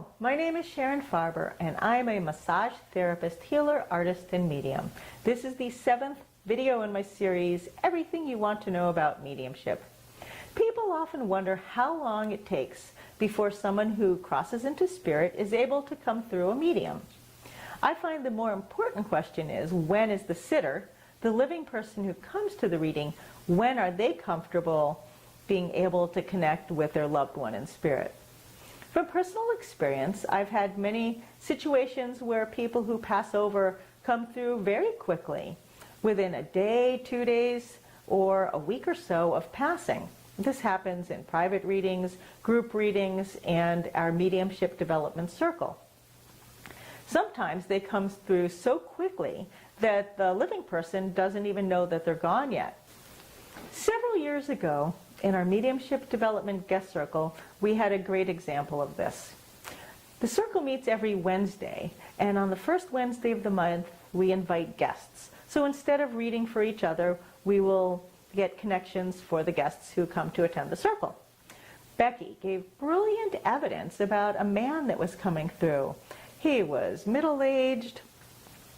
Hello, my name is Sharon Farber, and I'm a massage therapist, healer, artist, and medium. This is the 7th video in my series, Everything You Want to Know About Mediumship. People often wonder how long it takes before someone who crosses into spirit is able to come through a medium. I find the more important question is, when is the sitter, the living person who comes to the reading, when are they comfortable being able to connect with their loved one in spirit? From personal experience, I've had many situations where people who pass over come through very quickly, within a day, 2 days, or a week or so of passing. This happens in private readings, group readings, and our mediumship development circle. Sometimes they come through so quickly that the living person doesn't even know that they're gone yet. Several years ago, in our mediumship development guest circle, we had a great example of this. The circle meets every Wednesday, and on the first Wednesday of the month, we invite guests. So instead of reading for each other, we will get connections for the guests who come to attend the circle. Becky gave brilliant evidence about a man that was coming through. He was middle-aged,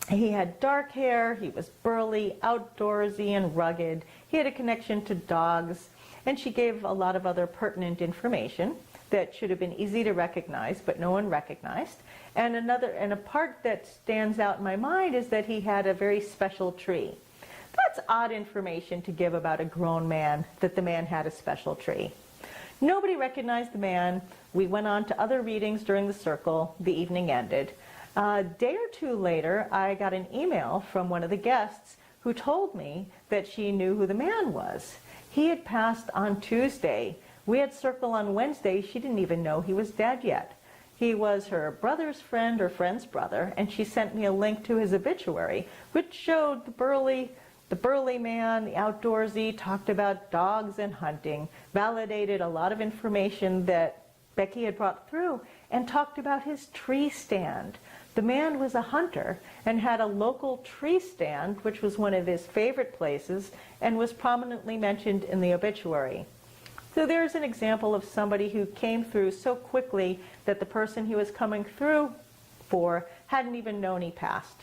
he had dark hair, he was burly, outdoorsy, and rugged. He had a connection to dogs, and she gave a lot of other pertinent information that should have been easy to recognize, but no one recognized. And a part that stands out in my mind is that he had a very special tree. That's odd information to give about a grown man, that the man had a special tree. Nobody recognized the man. We went on to other readings during the circle. The evening ended. A day or two later, I got an email from one of the guests who told me that she knew who the man was. He had passed on Tuesday. We had circle on Wednesday. She didn't even know he was dead yet. He was her brother's friend or friend's brother, and she sent me a link to his obituary, which showed the burly man, the outdoorsy, talked about dogs and hunting, validated a lot of information that Becky had brought through, and talked about his tree stand. The man was a hunter and had a local tree stand, which was one of his favorite places, and was prominently mentioned in the obituary. So there's an example of somebody who came through so quickly that the person he was coming through for hadn't even known he passed.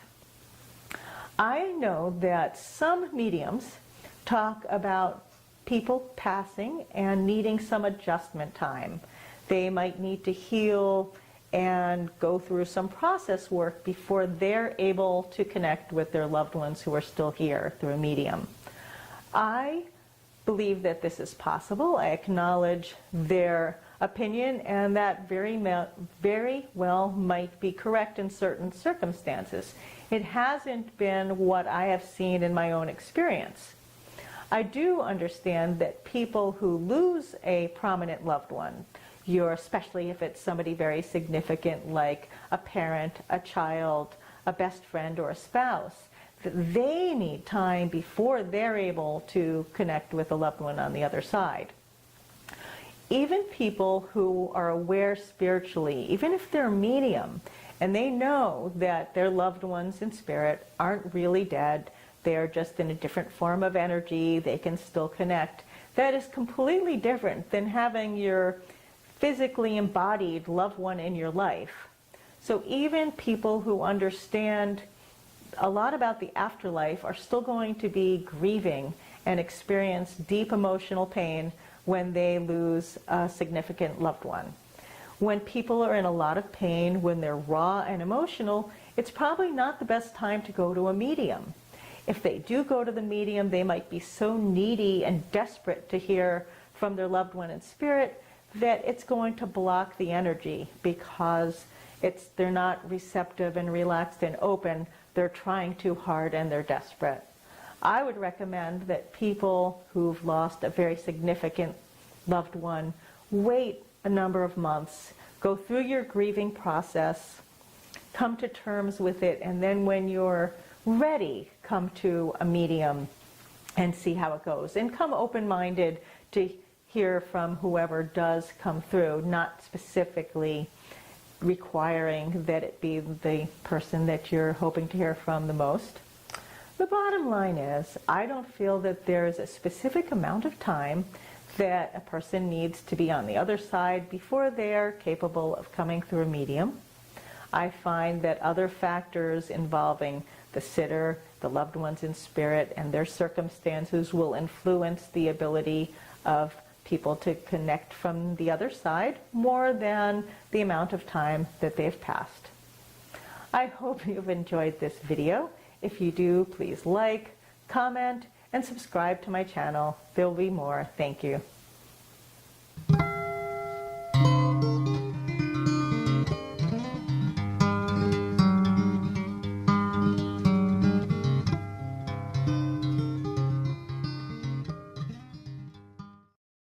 I know that some mediums talk about people passing and needing some adjustment time. They might need to heal and go through some process work before they're able to connect with their loved ones who are still here through a medium. I believe that this is possible. I acknowledge their opinion, and that very well might be correct in certain circumstances. It hasn't been what I have seen in my own experience. I do understand that people who lose a prominent loved one, especially if it's somebody very significant like a parent, a child, a best friend, or a spouse, that they need time before they're able to connect with a loved one on the other side. Even people who are aware spiritually, even if they're medium, and they know that their loved ones in spirit aren't really dead, they're just in a different form of energy, they can still connect, that is completely different than having your physically embodied loved one in your life. So even people who understand a lot about the afterlife are still going to be grieving and experience deep emotional pain when they lose a significant loved one. When people are in a lot of pain, when they're raw and emotional, it's probably not the best time to go to a medium. If they do go to the medium, they might be so needy and desperate to hear from their loved one in spirit that it's going to block the energy because they're not receptive and relaxed and open. They're trying too hard and they're desperate. I would recommend that people who've lost a very significant loved one wait a number of months, go through your grieving process, come to terms with it, and then when you're ready, come to a medium and see how it goes. And come open-minded to hear from whoever does come through, not specifically requiring that it be the person that you're hoping to hear from the most. The bottom line is, I don't feel that there's a specific amount of time that a person needs to be on the other side before they're capable of coming through a medium. I find that other factors involving the sitter, the loved ones in spirit, and their circumstances will influence the ability of people to connect from the other side more than the amount of time that they've passed. I hope you've enjoyed this video. If you do, please like, comment, and subscribe to my channel. There will be more. Thank you.